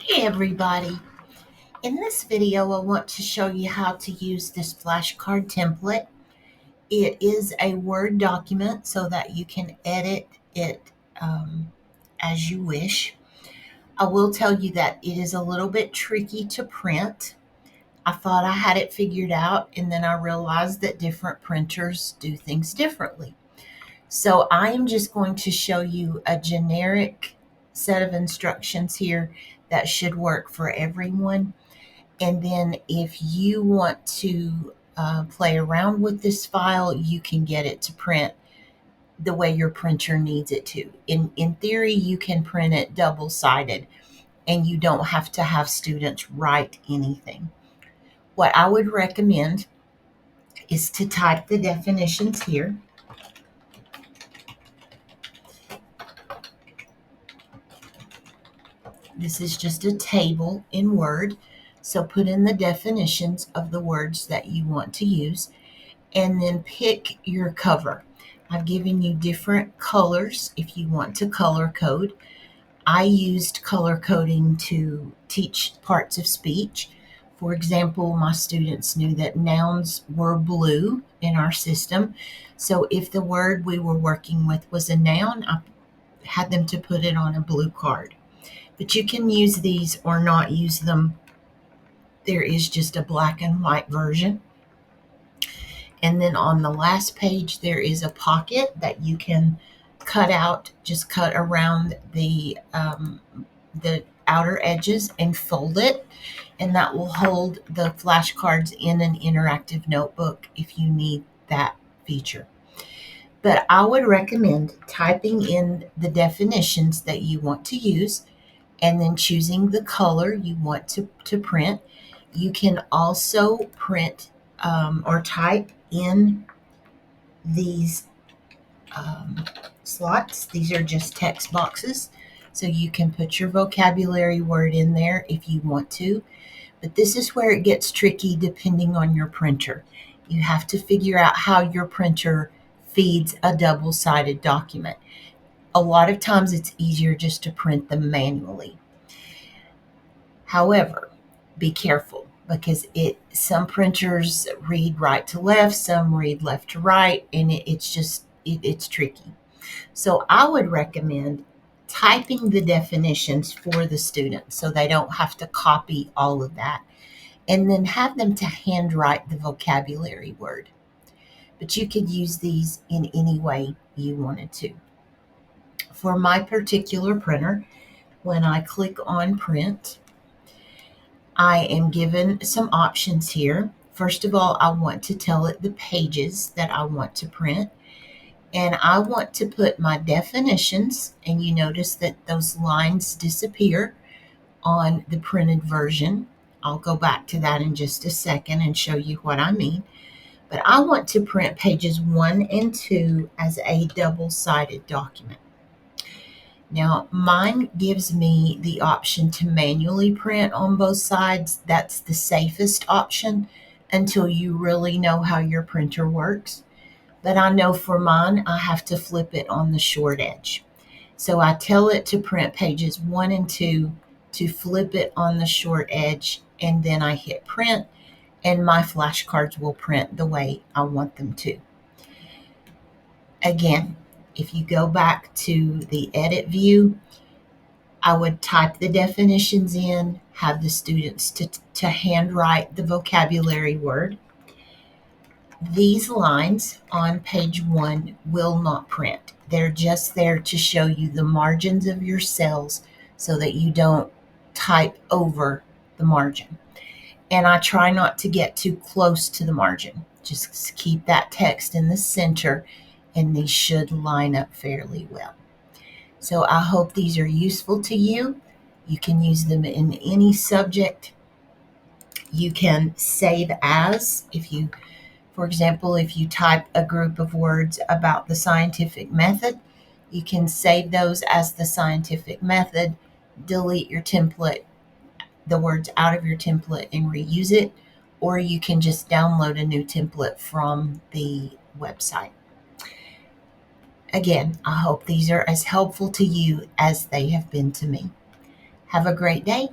Hey everybody! In this video I want to show you how to use this flashcard template. It is a Word document so that you can edit it as you wish. I will tell you that it is a little bit tricky to print. I thought I had it figured out, and then I realized that different printers do things differently. So I am just going to show you a generic set of instructions here that should work for everyone. And then if you want to play around with this file, you can get it to print the way your printer needs it to. In theory, you can print it double-sided and you don't have to have students write anything. What I would recommend is to type the definitions here. This is just a table in Word. So put in the definitions of the words that you want to use and then pick your cover. I've given you different colors if you want to color code. I used color coding to teach parts of speech. For example, my students knew that nouns were blue in our system. So if the word we were working with was a noun, I had them to put it on a blue card. But you can use these or not use them. There is just a black and white version. And then on the last page, there is a pocket that you can cut out, just cut around the outer edges and fold it. And that will hold the flashcards in an interactive notebook if you need that feature. But I would recommend typing in the definitions that you want to use and then choosing the color you want to print. You can also print or type in these slots. These are just text boxes, so you can put your vocabulary word in there if you want to. But this is where it gets tricky depending on your printer. You have to figure out how your printer feeds a double-sided document. A lot of times it's easier just to print them manually. However, be careful because some printers read right to left, some read left to right, and it's tricky. So I would recommend typing the definitions for the students so they don't have to copy all of that, and then have them to handwrite the vocabulary word. But you could use these in any way you wanted to. For my particular printer, when I click on print, I am given some options here. First of all, I want to tell it the pages that I want to print. And I want to put my definitions, and you notice that those lines disappear on the printed version. I'll go back to that in just a second and show you what I mean. But I want to print pages 1 and 2 as a double-sided document. Now, mine gives me the option to manually print on both sides. That's the safest option until you really know how your printer works. But I know for mine, I have to flip it on the short edge. So I tell it to print pages 1 and 2 to flip it on the short edge, and then I hit print, and my flashcards will print the way I want them to. Again, if you go back to the edit view, I would type the definitions in, have the students to handwrite the vocabulary word. These lines on page 1 will not print. They're just there to show you the margins of your cells so that you don't type over the margin. And I try not to get too close to the margin. Just keep that text in the center, and these should line up fairly well. So I hope these are useful to you. You can use them in any subject. You can save as, for example, if you type a group of words about the scientific method, you can save those as the scientific method, delete your template, the words out of your template, and reuse it, or you can just download a new template from the website. Again, I hope these are as helpful to you as they have been to me. Have a great day.